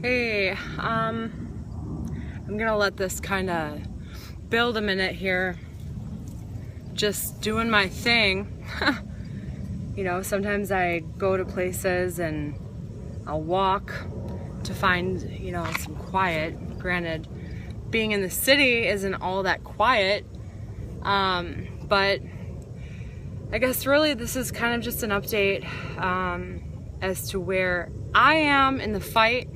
Hey, I'm gonna let this kind of build a minute here. Just doing my thing. You know, sometimes I go to places and I'll walk to find, some quiet. Granted, being in the city isn't all that quiet, but I guess really this is kind of just an update as to where I am in the fight,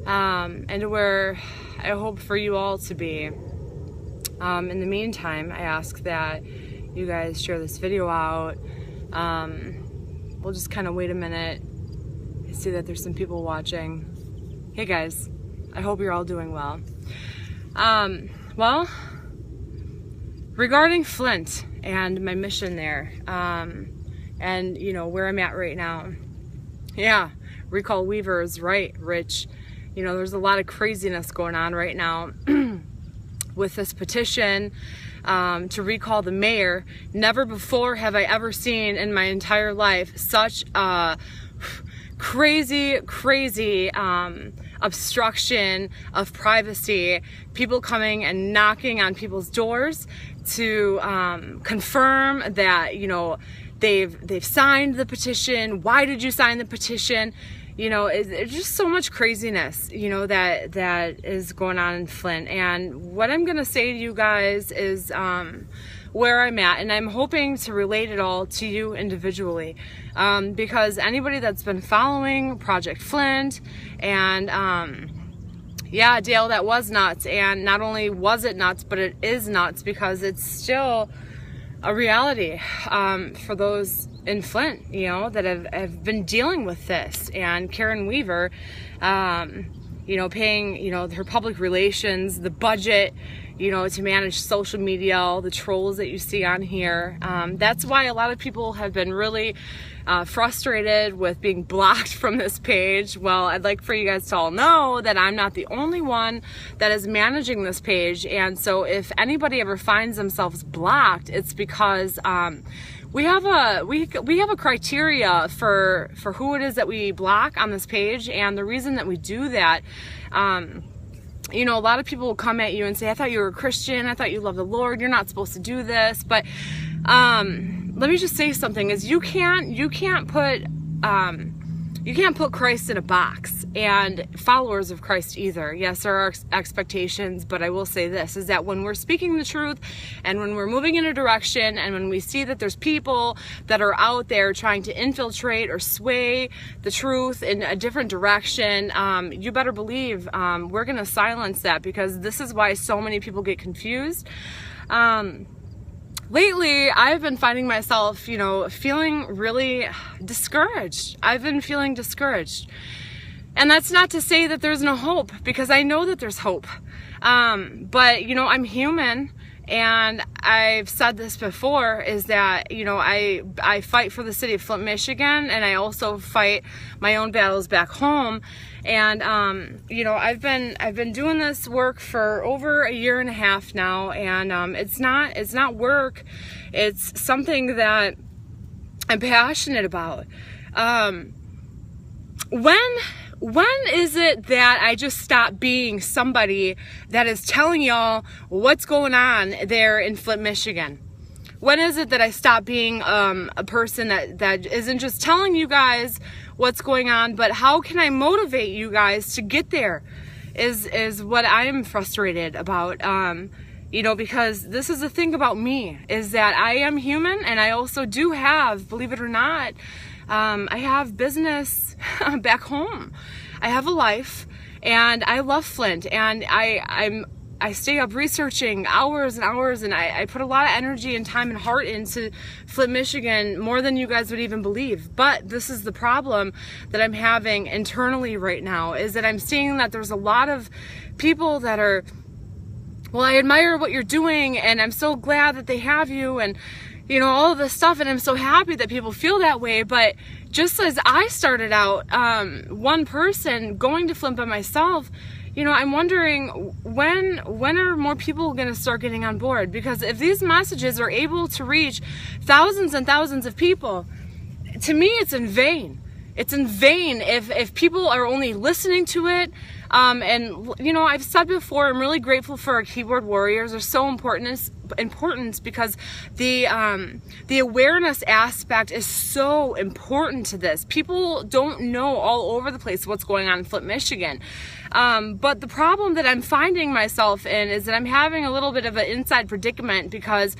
and where I hope for you all to be. In the meantime, I ask that you guys share this video out. We'll just kind of wait a minute. I see that there's some people watching. Hey guys, I hope you're all doing well. Well, regarding Flint and my mission there, and where I'm at right now. Yeah, recall Weaver is right, Rich. There's a lot of craziness going on right now with this petition to recall the mayor. Never before have I ever seen in my entire life such a crazy obstruction of privacy. People coming and knocking on people's doors to confirm that they've signed the petition. Why did you sign the petition? It's just so much craziness, that is going on in Flint. And what I'm gonna say to you guys is where I'm at, and I'm hoping to relate it all to you individually, because anybody that's been following Project Flint and yeah, Dale, that was nuts. And not only was it nuts, but it is nuts because it's still a reality for those in Flint, that have been dealing with this. And Karen Weaver, paying, her public relations, the budget, to manage social media, all the trolls that you see on here. That's why a lot of people have been really frustrated with being blocked from this page. Well, I'd like for you guys to all know that I'm not the only one that is managing this page. And so if anybody ever finds themselves blocked, it's because we have a criteria for who it is that we block on this page. And the reason that we do that, a lot of people will come at you and say, I thought you were a Christian, I thought you loved the Lord, you're not supposed to do this. But let me just say something, is you can't put Christ in a box, and followers of Christ either. Yes, there are expectations, but I will say this, is that when we're speaking the truth and when we're moving in a direction, and when we see that there's people that are out there trying to infiltrate or sway the truth in a different direction, you better believe we're going to silence that, because this is why so many people get confused. Lately, I've been finding myself, feeling really discouraged. I've been feeling discouraged. And that's not to say that there's no hope, because I know that there's hope. But, I'm human, and I've said this before, is that, I fight for the city of Flint, Michigan, and I also fight my own battles back home. And, I've been doing this work for over a year and a half now, and it's not work. It's something that I'm passionate about. When is it that I just stop being somebody that is telling y'all what's going on there in Flint, Michigan? When is it that I stop being a person that isn't just telling you guys what's going on, but how can I motivate you guys to get there is what I'm frustrated about. Because this is the thing about me, is that I am human, and I also do have, believe it or not, I have business back home. I have a life, and I love Flint, and I stay up researching hours and hours, and I put a lot of energy and time and heart into Flint, Michigan, more than you guys would even believe. But this is the problem that I'm having internally right now, is that I'm seeing that there's a lot of people that are, well, I admire what you're doing, and I'm so glad that they have you, and all of this stuff, and I'm so happy that people feel that way. But just as I started out, one person going to Flint by myself, I'm wondering when are more people going to start getting on board? Because if these messages are able to reach thousands and thousands of people, to me it's in vain. it's in vain if people are only listening to it. And you know, I've said before, I'm really grateful for our keyboard warriors. They're so important because the awareness aspect is so important to this. People don't know all over the place what's going on in Flint, Michigan. But the problem that I'm finding myself in is that I'm having a little bit of an inside predicament, because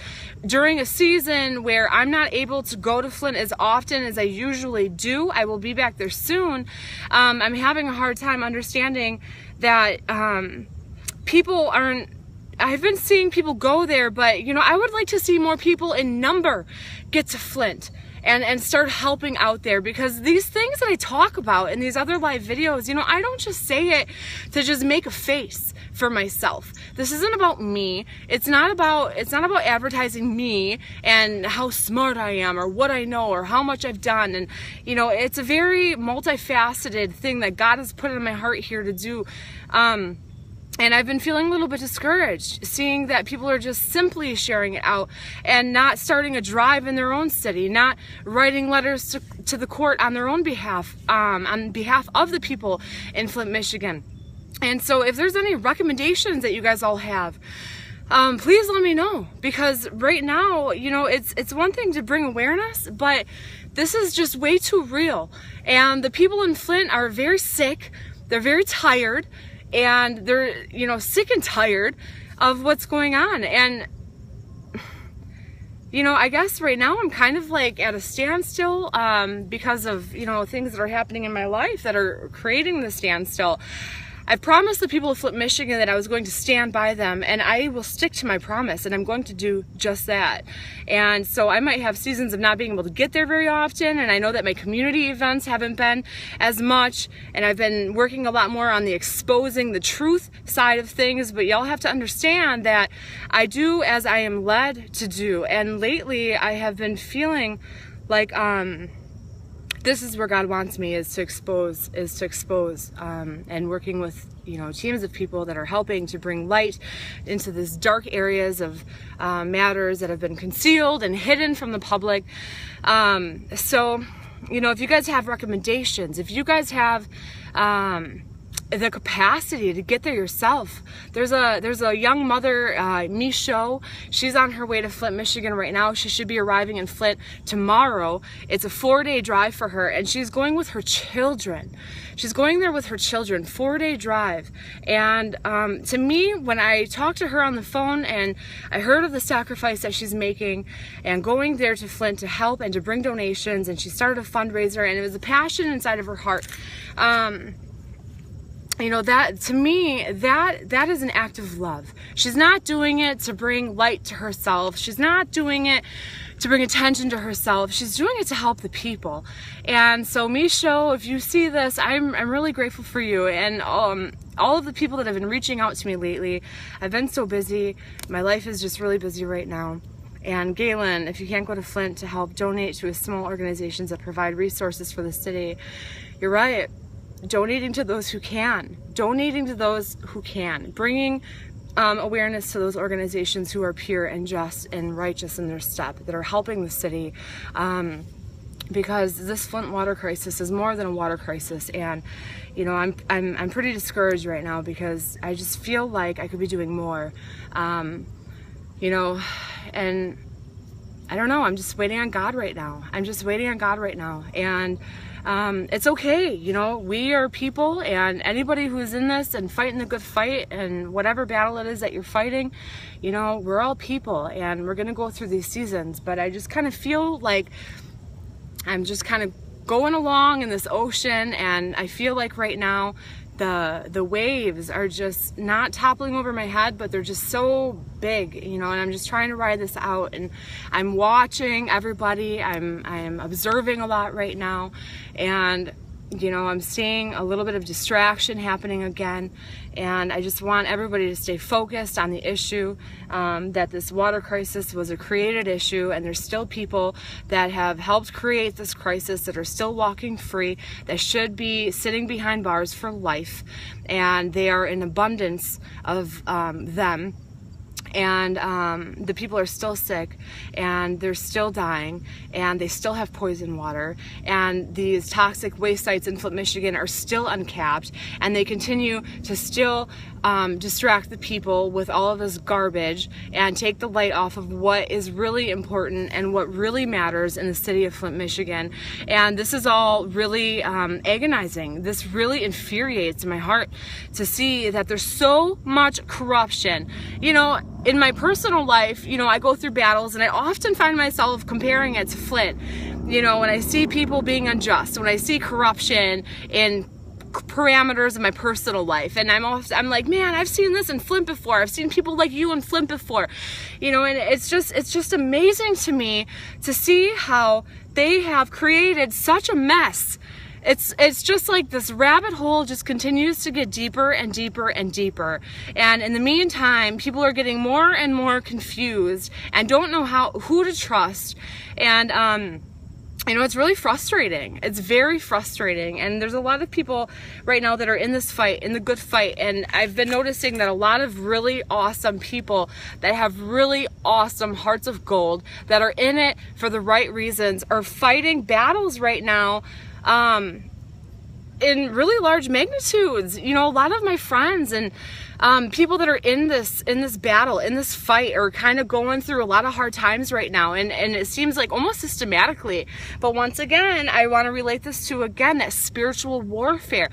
during a season where I'm not able to go to Flint as often as I usually do, I will be back there soon. I'm having a hard time understanding that people aren't, I've been seeing people go there, but you know, I would like to see more people in number get to Flint and start helping out there, because these things that I talk about in these other live videos, you know, I don't just say it to just make a face for myself. This isn't about me. It's not about advertising me and how smart I am or what I know or how much I've done. And you know, it's a very multifaceted thing that God has put in my heart here to do. And I've been feeling a little bit discouraged, seeing that people are just simply sharing it out and not starting a drive in their own city, not writing letters to the court on their own behalf, on behalf of the people in Flint, Michigan. And so if there's any recommendations that you guys all have, please let me know, because right now, you know, it's one thing to bring awareness, but this is just way too real. And the people in Flint are very sick, they're very tired, and they're, you know, sick and tired of what's going on. And you know, I guess right now I'm kind of like at a standstill because of, you know, things that are happening in my life that are creating the standstill. I promised the people of Flint, Michigan that I was going to stand by them, and I will stick to my promise, and I'm going to do just that. And so I might have seasons of not being able to get there very often, and I know that my community events haven't been as much, and I've been working a lot more on the exposing the truth side of things, but y'all have to understand that I do as I am led to do. And lately I have been feeling like this is where God wants me, is to expose, and working with, you know, teams of people that are helping to bring light into these dark areas of matters that have been concealed and hidden from the public. So, you know, if you guys have recommendations, if you guys have the capacity to get there yourself. There's a young mother, Micho. She's on her way to Flint, Michigan right now. She should be arriving in Flint tomorrow. It's a 4-day drive for her, and she's going with her children. She's going there with her children, 4-day drive. And to me, when I talked to her on the phone and I heard of the sacrifice that she's making and going there to Flint to help and to bring donations, and she started a fundraiser, and it was a passion inside of her heart. You know, that to me, that is an act of love. She's not doing it to bring light to herself. She's not doing it to bring attention to herself. She's doing it to help the people. And so, Micho, if you see this, I'm really grateful for you, and all of the people that have been reaching out to me lately. I've been so busy. My life is just really busy right now. And Galen, if you can't go to Flint to help donate to small organizations that provide resources for the city, you're right. Donating to those who can, bringing awareness to those organizations who are pure and just and righteous in their step, that are helping the city, because this Flint water crisis is more than a water crisis. And you know, I'm pretty discouraged right now, because I just feel like I could be doing more, you know, and I don't know, I'm just waiting on God right now. And it's okay, you know, we are people, and anybody who's in this and fighting the good fight, and whatever battle it is that you're fighting, you know, we're all people, and we're gonna go through these seasons. But I just kind of feel like I'm just kind of going along in this ocean, and I feel like right now the waves are just not toppling over my head, but they're just so big, you know, and I'm just trying to ride this out, and I'm watching everybody. I'm observing a lot right now, and you know, I'm seeing a little bit of distraction happening again, and I just want everybody to stay focused on the issue, that this water crisis was a created issue, and there's still people that have helped create this crisis that are still walking free, that should be sitting behind bars for life, and they are in abundance of them. and the people are still sick, and they're still dying, and they still have poison water, and these toxic waste sites in Flint, Michigan are still uncapped, and they continue to still distract the people with all of this garbage and take the light off of what is really important and what really matters in the city of Flint, Michigan. And this is all really agonizing. This really infuriates my heart to see that there's so much corruption. You know, in my personal life, you know, I go through battles, and I often find myself comparing it to Flint. You know, when I see people being unjust, when I see corruption in parameters of my personal life, and I'm like, man, I've seen this in Flint before. I've seen people like you in Flint before, you know. And it's just amazing to me to see how they have created such a mess. It's just like this rabbit hole just continues to get deeper and deeper and deeper. And in the meantime, people are getting more and more confused and don't know who to trust. And you know, it's really frustrating. It's very frustrating. And there's a lot of people right now that are in this fight, in the good fight. And I've been noticing that a lot of really awesome people that have really awesome hearts of gold, that are in it for the right reasons, are fighting battles right now in really large magnitudes. You know, a lot of my friends and people that are in this battle, in this fight, are kind of going through a lot of hard times right now, and it seems like almost systematically. But once again, I want to relate this to, again, that spiritual warfare.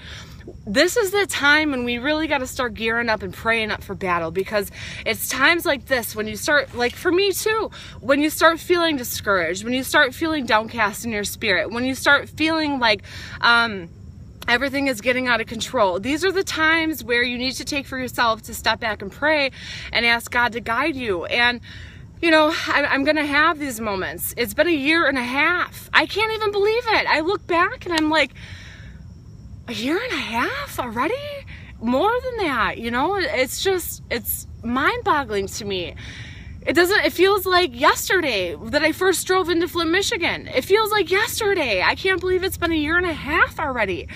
This is the time when we really got to start gearing up and praying up for battle, because it's times like this when you start, like for me too, when you start feeling discouraged, when you start feeling downcast in your spirit, when you start feeling like everything is getting out of control. These are the times where you need to take for yourself to step back and pray and ask God to guide you. And you know, I'm going to have these moments. It's been 1.5 years. I can't even believe it. I look back and I'm like, 1.5 years already? More than that, you know? It's mind-boggling to me. It feels like yesterday that I first drove into Flint, Michigan. It feels like yesterday. I can't believe it's been 1.5 years already.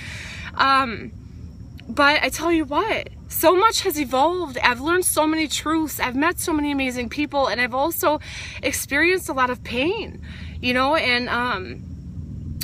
But I tell you what, so much has evolved. I've learned so many truths. I've met so many amazing people, and I've also experienced a lot of pain, you know, and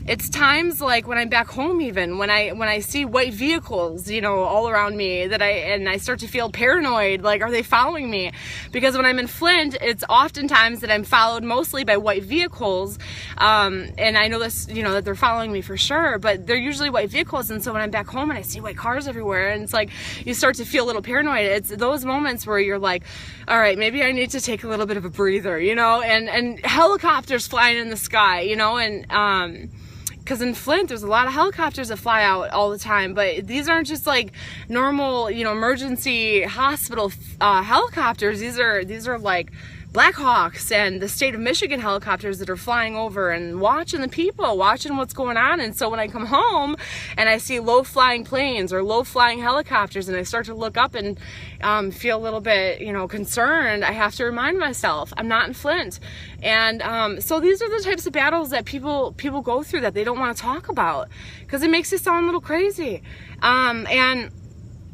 it's times like when I'm back home, even when I see white vehicles, you know, all around me, and I start to feel paranoid, like, are they following me? Because when I'm in Flint, it's oftentimes that I'm followed mostly by white vehicles, and I know this, you know, that they're following me for sure, but they're usually white vehicles. And so when I'm back home and I see white cars everywhere, and it's like you start to feel a little paranoid. It's those moments where you're like, all right, maybe I need to take a little bit of a breather, you know, and helicopters flying in the sky, you know, and because in Flint, there's a lot of helicopters that fly out all the time, but these aren't just like normal, you know, emergency hospital helicopters. These are like Black Hawks and the state of Michigan helicopters that are flying over and watching the people, watching what's going on. And so when I come home and I see low-flying planes or low-flying helicopters, and I start to look up and feel a little bit, you know, concerned, I have to remind myself I'm not in Flint. And so these are the types of battles that people go through that they don't want to talk about, because it makes it sound a little crazy. And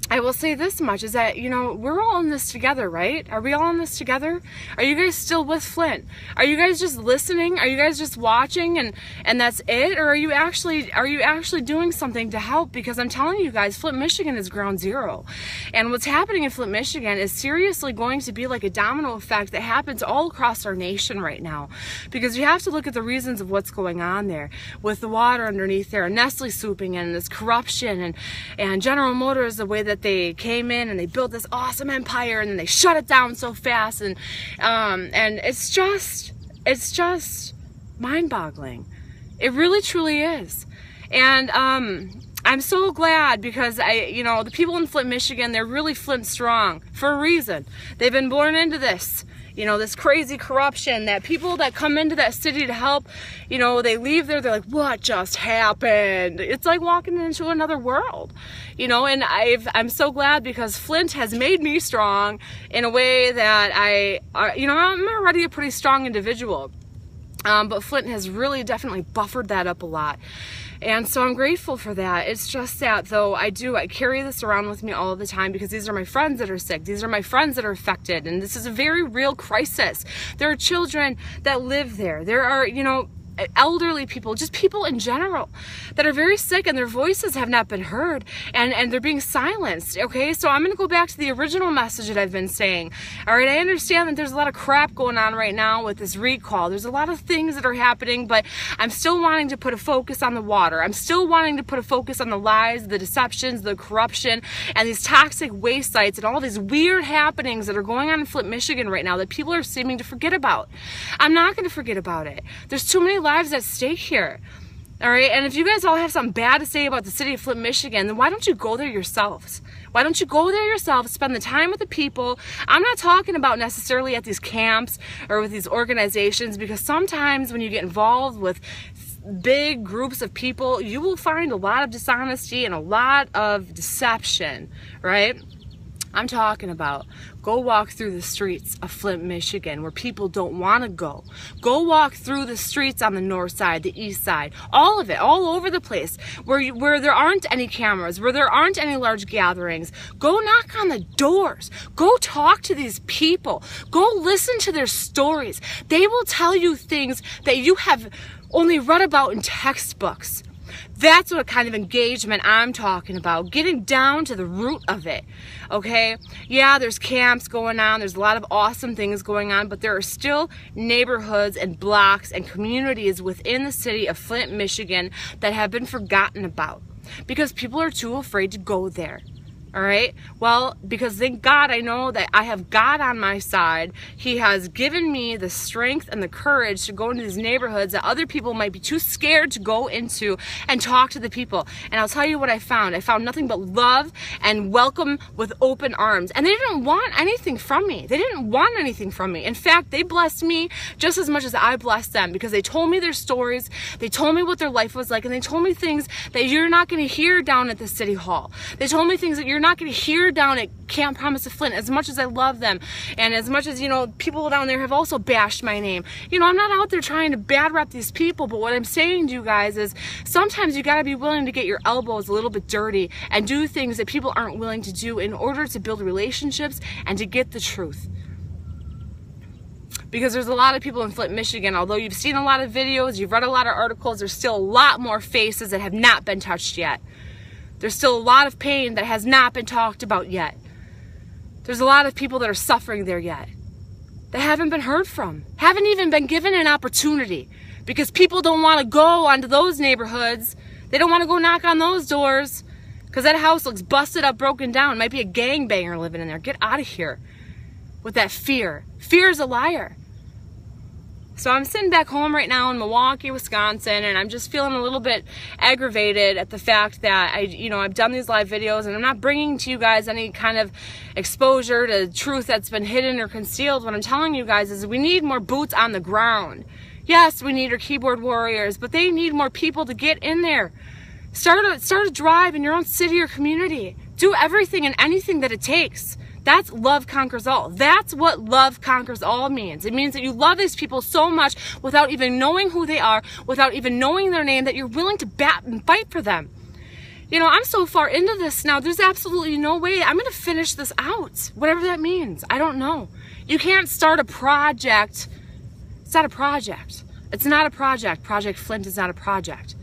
I will say this much, is that, you know, we're all in this together, right? Are we all in this together? Are you guys still with Flint? Are you guys just listening? Are you guys just watching and that's it? Or are you actually doing something to help? Because I'm telling you guys, Flint, Michigan is ground zero. And what's happening in Flint, Michigan is seriously going to be like a domino effect that happens all across our nation right now. Because you have to look at the reasons of what's going on there with the water underneath there, Nestle swooping in, this corruption, and General Motors, the way that they came in and they built this awesome empire, and then they shut it down so fast, and it's just mind-boggling. It really truly is. And I'm so glad, because you know, the people in Flint, Michigan, they're really Flint strong for a reason. They've been born into this, you know, this crazy corruption, that people that come into that city to help, you know, they leave there, they're like, what just happened? It's like walking into another world, you know. And I'm so glad, because Flint has made me strong in a way that you know, I'm already a pretty strong individual, but Flint has really definitely buffered that up a lot. And so I'm grateful for that. It's just that, though, I carry this around with me all the time because these are my friends that are sick. These are my friends that are affected. And this is a very real crisis. There are children that live there. There are, elderly people, just people in general that are very sick and their voices have not been heard and they're being silenced. Okay, so I'm going to go back to the original message that I've been saying. All right, I understand that there's a lot of crap going on right now with this recall. There's a lot of things that are happening, but I'm still wanting to put a focus on the water. I'm still wanting to put a focus on the lies, the deceptions, the corruption, and these toxic waste sites and all these weird happenings that are going on in Flint, Michigan right now that people are seeming to forget about. I'm not going to forget about it. There's too many lives at stake here. All right, and if you guys all have something bad to say about the city of Flint, Michigan, then why don't you go there yourselves? Why don't you go there yourself, spend the time with the people? I'm not talking about necessarily at these camps or with these organizations, because sometimes when you get involved with big groups of people, you will find a lot of dishonesty and a lot of deception, right? I'm talking about go walk through the streets of Flint, Michigan, where people don't want to go. Go walk through the streets on the north side, the east side, all of it, all over the place, where there aren't any cameras, where there aren't any large gatherings. Go knock on the doors. Go talk to these people. Go listen to their stories. They will tell you things that you have only read about in textbooks. That's what kind of engagement I'm talking about, getting down to the root of it, okay? Yeah, there's camps going on, there's a lot of awesome things going on, but there are still neighborhoods and blocks and communities within the city of Flint, Michigan that have been forgotten about because people are too afraid to go there. All right, well, because thank God I know that I have God on my side. He has given me the strength and the courage to go into these neighborhoods that other people might be too scared to go into and talk to the people. And I'll tell you what I found. I found nothing but love and welcome with open arms. And they didn't want anything from me. They didn't want anything from me. In fact, they blessed me just as much as I blessed them, because they told me their stories, they told me what their life was like, and they told me things that you're not going to hear down at the city hall. They told me things that you're not going to hear down at Camp Promise of Flint. As much as I love them, and as much as, people down there have also bashed my name, I'm not out there trying to bad rep these people, but what I'm saying to you guys is sometimes you got to be willing to get your elbows a little bit dirty and do things that people aren't willing to do in order to build relationships and to get the truth. Because there's a lot of people in Flint, Michigan, although you've seen a lot of videos, you've read a lot of articles, there's still a lot more faces that have not been touched yet. There's still a lot of pain that has not been talked about yet. There's a lot of people that are suffering there yet, that haven't been heard from, haven't even been given an opportunity, because people don't want to go onto those neighborhoods. They don't want to go knock on those doors because that house looks busted up, broken down. Might be a gangbanger living in there. Get out of here with that fear. Fear is a liar. So I'm sitting back home right now in Milwaukee, Wisconsin, and I'm just feeling a little bit aggravated at the fact that I've done these live videos and I'm not bringing to you guys any kind of exposure to truth that's been hidden or concealed. What I'm telling you guys is we need more boots on the ground. Yes, we need our keyboard warriors, but they need more people to get in there. Start a drive in your own city or community. Do everything and anything that it takes. That's love conquers all. That's what love conquers all means. It means that you love these people so much without even knowing who they are, without even knowing their name, that you're willing to bat and fight for them. I'm so far into this now, there's absolutely no way I'm going to finish this out. Whatever that means. I don't know. You can't start a project. It's not a project. It's not a project. Project Flint is not a project.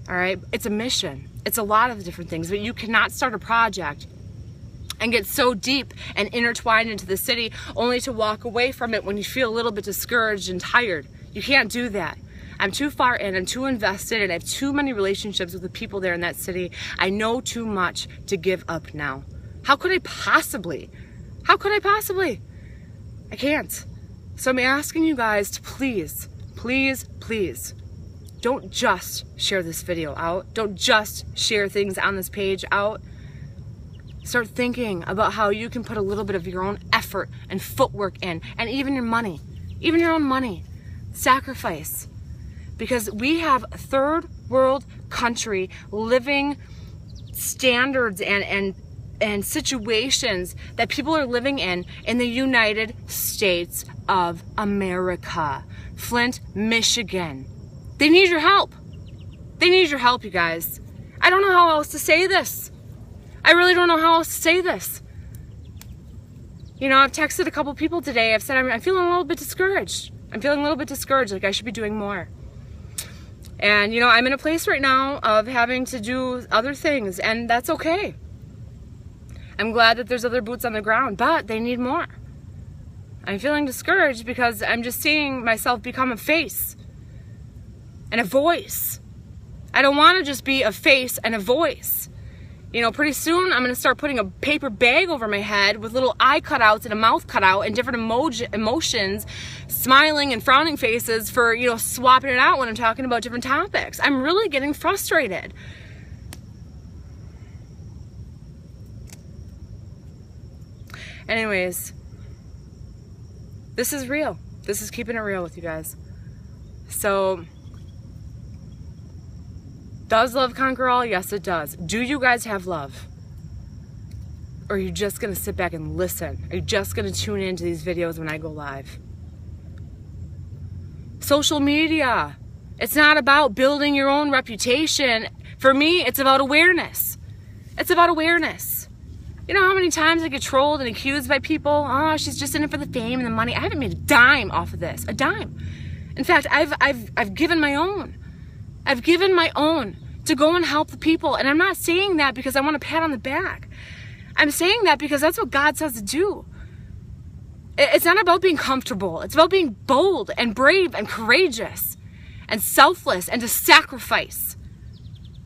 All right? It's a mission. It's a lot of different things, but you cannot start a project and get so deep and intertwined into the city only to walk away from it when you feel a little bit discouraged and tired. You can't do that. I'm too far in, I'm too invested, and I have too many relationships with the people there in that city. I know too much to give up now. How could I possibly? How could I possibly? I can't. So I'm asking you guys to please, please, please, don't just share this video out. Don't just share things on this page out. Start thinking about how you can put a little bit of your own effort and footwork in, and even your money, even your own money. Sacrifice. Because we have third world country living standards and situations that people are living in the United States of America. Flint, Michigan. They need your help. They need your help, you guys. I don't know how else to say this. I really don't know how else to say this. You know, I've texted a couple people today. I've said I'm feeling a little bit discouraged. I'm feeling a little bit discouraged, like I should be doing more. And, you know, I'm in a place right now of having to do other things, and that's okay. I'm glad that there's other boots on the ground, but they need more. I'm feeling discouraged because I'm just seeing myself become a face and a voice. I don't want to just be a face and a voice. You know, pretty soon I'm going to start putting a paper bag over my head with little eye cutouts and a mouth cutout and different emotions, smiling and frowning faces for, you know, swapping it out when I'm talking about different topics. I'm really getting frustrated. Anyways, this is real. This is keeping it real with you guys. So, does love conquer all? Yes, it does. Do you guys have love? Or are you just going to sit back and listen? Are you just going to tune into these videos when I go live? Social media. It's not about building your own reputation. For me, it's about awareness. It's about awareness. You know how many times I get trolled and accused by people? Oh, she's just in it for the fame and the money. I haven't made a dime off of this. A dime. In fact, I've given my own. I've given my own to go and help the people. And I'm not saying that because I want a pat on the back. I'm saying that because that's what God says to do. It's not about being comfortable. It's about being bold and brave and courageous and selfless and to sacrifice.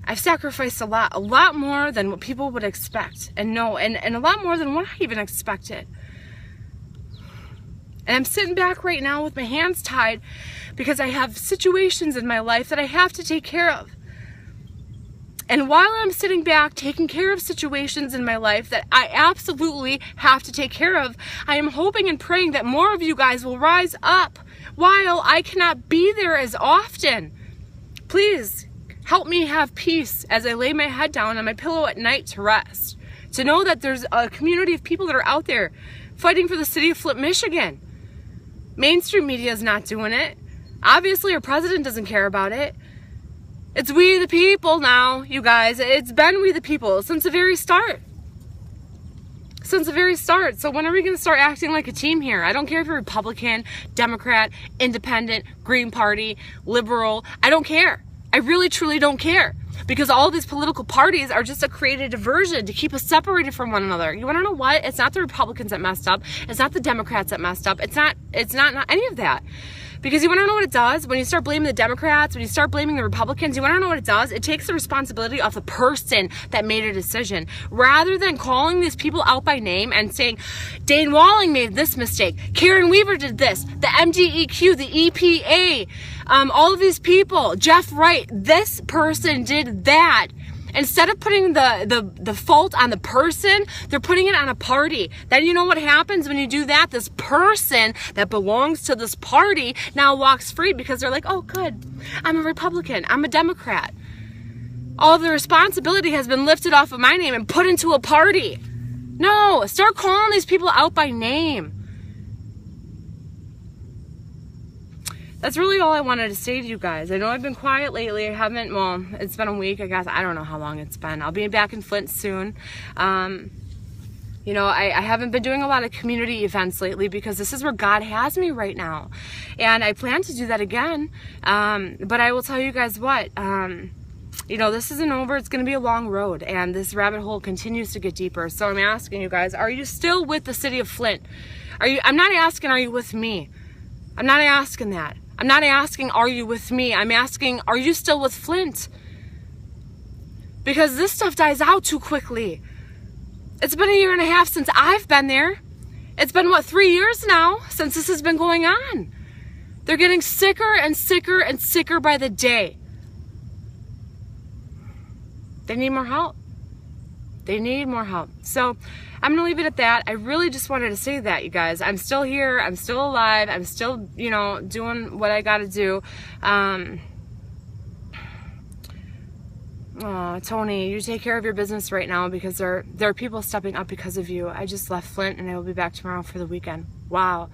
I've sacrificed a lot more than what people would expect and know, and a lot more than what I even expected. And I'm sitting back right now with my hands tied because I have situations in my life that I have to take care of. And while I'm sitting back taking care of situations in my life that I absolutely have to take care of, I am hoping and praying that more of you guys will rise up while I cannot be there as often. Please help me have peace as I lay my head down on my pillow at night to rest. To know that there's a community of people that are out there fighting for the city of Flint, Michigan. Mainstream media is not doing it. Obviously, our president doesn't care about it. It's we the people now, you guys. It's been we the people since the very start. Since the very start. So when are we going to start acting like a team here? I don't care if you're Republican, Democrat, Independent, Green Party, Liberal. I don't care. I really, truly don't care. Because all these political parties are just a created diversion to keep us separated from one another. You want to know what? It's not the Republicans that messed up. It's not the Democrats that messed up. It's not any of that. Because you want to know what it does? When you start blaming the Democrats, when you start blaming the Republicans, you want to know what it does? It takes the responsibility off the person that made a decision. Rather than calling these people out by name and saying, Dane Walling made this mistake, Karen Weaver did this, the MDEQ, the EPA, all of these people, Jeff Wright, this person did that. Instead of putting the fault on the person, they're putting it on a party. Then you know what happens when you do that? This person that belongs to this party now walks free because they're like, oh, good, I'm a Republican, I'm a Democrat. All the responsibility has been lifted off of my name and put into a party. No, start calling these people out by name. That's really all I wanted to say to you guys. I know I've been quiet lately. I haven't, well, it's been a week, I guess. I don't know how long it's been. I'll be back in Flint soon. You know, I haven't been doing a lot of community events lately because this is where God has me right now. And I plan to do that again. But I will tell you guys what, you know, this isn't over. It's going to be a long road. And this rabbit hole continues to get deeper. So I'm asking you guys, are you still with the city of Flint? I'm not asking, are you with me? I'm not asking that. I'm not asking, are you with me? I'm asking, are you still with Flint? Because this stuff dies out too quickly. It's been 1.5 years since I've been there. It's been, what, 3 years now since this has been going on. They're getting sicker and sicker and sicker by the day. They need more help. They need more help. So I'm going to leave it at that. I really just wanted to say that, you guys. I'm still here. I'm still alive. I'm still, you know, doing what I got to do. Oh, Tony, you take care of your business right now because there are people stepping up because of you. I just left Flint and I will be back tomorrow for the weekend. Wow.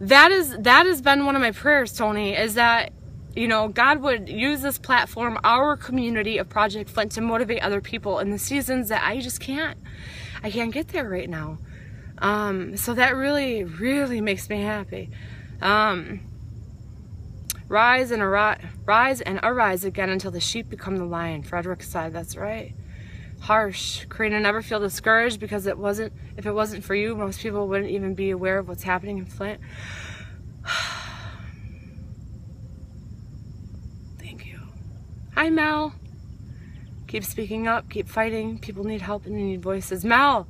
That has been one of my prayers, Tony, is that, you know, God would use this platform, our community of Project Flint, to motivate other people in the seasons that I just can't. I can't get there right now. So that really, really makes me happy. Rise and arise again until the sheep become the lion. Frederick said, that's right. Harsh. Karina, never feel discouraged, because if it wasn't for you, most people wouldn't even be aware of what's happening in Flint. Thank you. Hi, Mel. Keep speaking up, keep fighting. People need help and they need voices. Mel,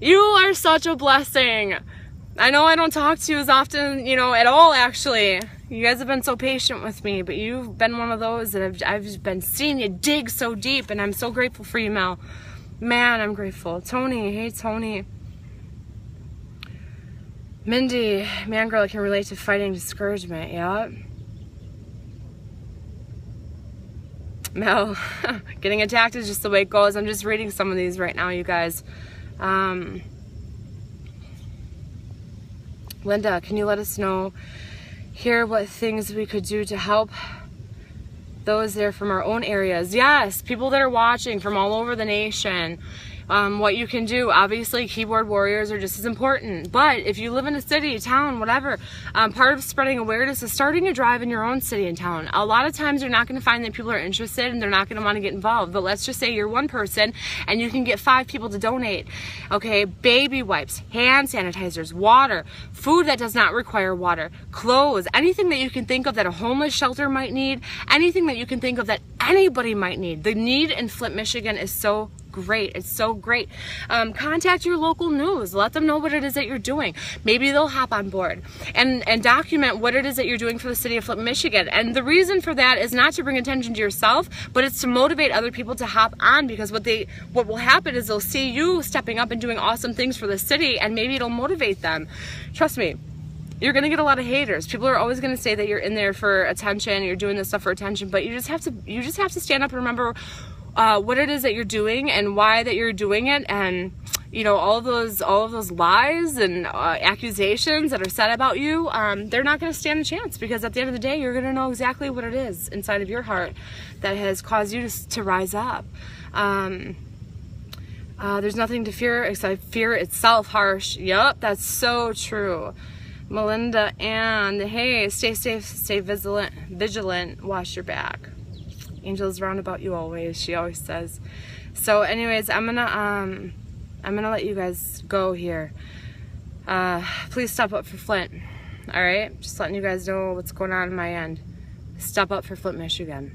you are such a blessing. I know I don't talk to you as often, you know, at all, actually. You guys have been so patient with me, but you've been one of those that I've been seeing you dig so deep, and I'm so grateful for you, Mel. Man, I'm grateful. Tony, hey, Tony. Mindy, man, girl, I can relate to fighting discouragement, yeah. Mel, getting attacked is just the way it goes. I'm just reading some of these right now, you guys. Linda, can you let us know here what things we could do to help those there from our own areas? Yes, people that are watching from all over the nation. What you can do, obviously keyboard warriors are just as important, but if you live in a city, town, whatever, part of spreading awareness is starting a drive in your own city and town. A lot of times you're not going to find that people are interested and they're not going to want to get involved, but let's just say you're one person and you can get 5 people to donate. Okay, baby wipes, hand sanitizers, water, food that does not require water, clothes, anything that you can think of that a homeless shelter might need, anything that you can think of that anybody might need. The need in Flint, Michigan is so great. It's so great. Contact your local news. Let them know what it is that you're doing. Maybe they'll hop on board and document what it is that you're doing for the city of Flint, Michigan. And the reason for that is not to bring attention to yourself, but it's to motivate other people to hop on, because what will happen is they'll see you stepping up and doing awesome things for the city, and maybe it'll motivate them. Trust me. You're going to get a lot of haters. People are always going to say that you're in there for attention, you're doing this stuff for attention, but you just have to stand up and remember what it is that you're doing and why that you're doing it, and you know, all of those lies and accusations that are said about you, they're not going to stand a chance, because at the end of the day, you're going to know exactly what it is inside of your heart that has caused you to rise up. There's nothing to fear except fear itself. Harsh. Yep, that's so true. Melinda, and hey, stay safe, stay vigilant, wash your back. Angels round about you always, she always says. So anyways, I'm gonna let you guys go here. Please step up for Flint. All right, just letting you guys know what's going on my end. Step up for Flint, Michigan.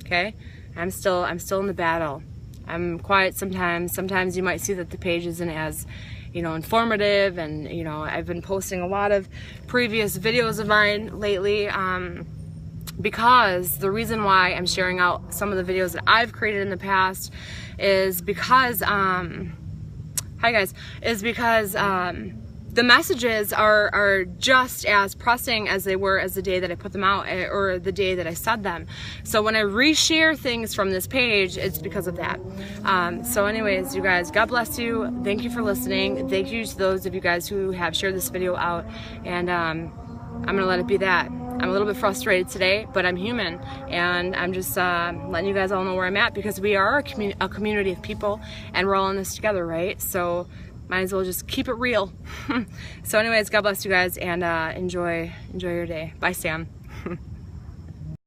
Okay, I'm still in the battle. I'm quiet sometimes. Sometimes you might see that the page isn't as, you know, informative, and you know, I've been posting a lot of previous videos of mine lately, because the reason why I'm sharing out some of the videos that I've created in the past is because the messages are just as pressing as they were as the day that I put them out, or the day that I said them. So when I reshare things from this page, it's because of that. So anyways, you guys, God bless you. Thank you for listening. Thank you to those of you guys who have shared this video out, and I'm gonna let it be that. I'm a little bit frustrated today, but I'm human, and I'm just letting you guys all know where I'm at, because we are a community of people, and we're all in this together, right? So might as well just keep it real. So anyways, God bless you guys, and enjoy your day. Bye, Sam.